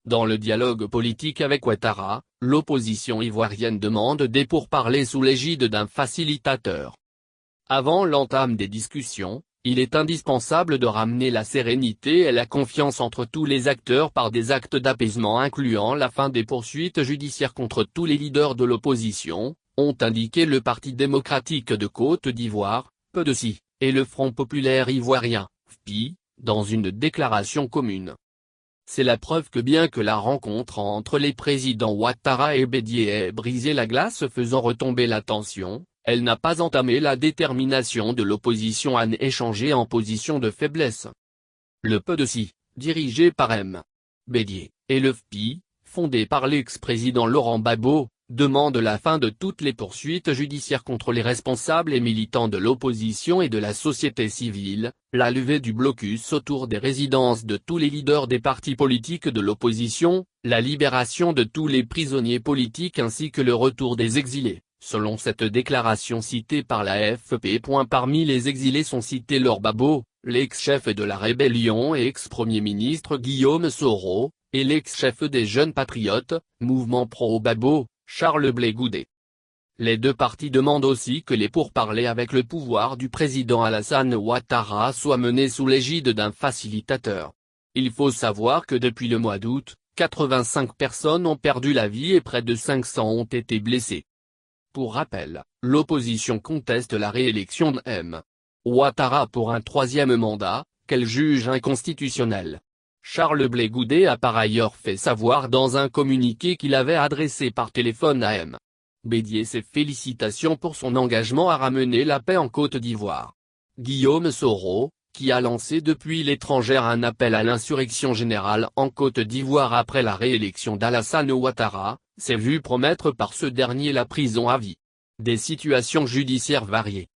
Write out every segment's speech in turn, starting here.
Dans le dialogue politique avec Ouattara, l'opposition ivoirienne demande des pourparlers sous l'égide d'un facilitateur. Avant l'entame des discussions, il est indispensable de ramener la sérénité et la confiance entre tous les acteurs par des actes d'apaisement incluant la fin des poursuites judiciaires contre tous les leaders de l'opposition, ont indiqué le Parti démocratique de Côte d'Ivoire, PDC, et le Front populaire ivoirien, FPI, dans une déclaration commune. C'est la preuve que bien que la rencontre entre les présidents Ouattara et Bédié ait brisé la glace faisant retomber la tension, elle n'a pas entamé la détermination de l'opposition à échanger en position de faiblesse. Le PDC, dirigé par M. Bédié, et le FPI, fondé par l'ex-président Laurent Gbagbo, demande la fin de toutes les poursuites judiciaires contre les responsables et militants de l'opposition et de la société civile, la levée du blocus autour des résidences de tous les leaders des partis politiques de l'opposition, la libération de tous les prisonniers politiques ainsi que le retour des exilés, selon cette déclaration citée par la AFP. Parmi les exilés sont cités Laurent Gbagbo, l'ex-chef de la rébellion et ex-premier ministre Guillaume Soro, et l'ex-chef des Jeunes Patriotes, mouvement pro-Gbagbo, Charles Blé Goudé. Les deux partis demandent aussi que les pourparlers avec le pouvoir du président Alassane Ouattara soient menés sous l'égide d'un facilitateur. Il faut savoir que depuis le mois d'août, 85 personnes ont perdu la vie et près de 500 ont été blessées. Pour rappel, l'opposition conteste la réélection de M. Ouattara pour un troisième mandat, qu'elle juge inconstitutionnel. Charles Blé Goudé a par ailleurs fait savoir dans un communiqué qu'il avait adressé par téléphone à M. Bédié ses félicitations pour son engagement à ramener la paix en Côte d'Ivoire. Guillaume Soro, qui a lancé depuis l'étranger un appel à l'insurrection générale en Côte d'Ivoire après la réélection d'Alassane Ouattara, s'est vu promettre par ce dernier la prison à vie. Des situations judiciaires variées.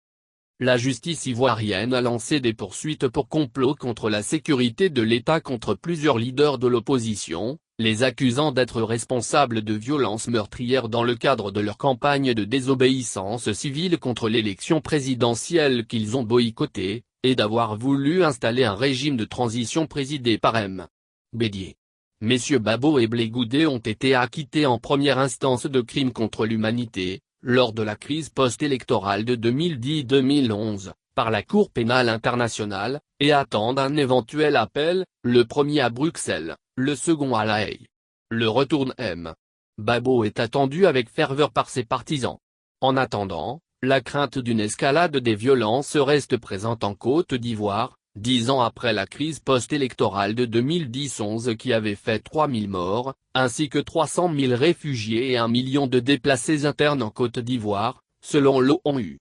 La justice ivoirienne a lancé des poursuites pour complot contre la sécurité de l'État contre plusieurs leaders de l'opposition, les accusant d'être responsables de violences meurtrières dans le cadre de leur campagne de désobéissance civile contre l'élection présidentielle qu'ils ont boycottée, et d'avoir voulu installer un régime de transition présidé par M. Bédié. Messieurs Gbagbo et Blé Goudé ont été acquittés en première instance de crimes contre l'humanité, lors de la crise post-électorale de 2010-2011, par la Cour pénale internationale, et attendent un éventuel appel, le premier à Bruxelles, le second à La Haye. Le retour de M. Gbagbo est attendu avec ferveur par ses partisans. En attendant, la crainte d'une escalade des violences reste présente en Côte d'Ivoire, 10 ans après la crise post-électorale de 2010-11 qui avait fait 3000 morts, ainsi que 300 000 réfugiés et 1 million de déplacés internes en Côte d'Ivoire, selon l'ONU.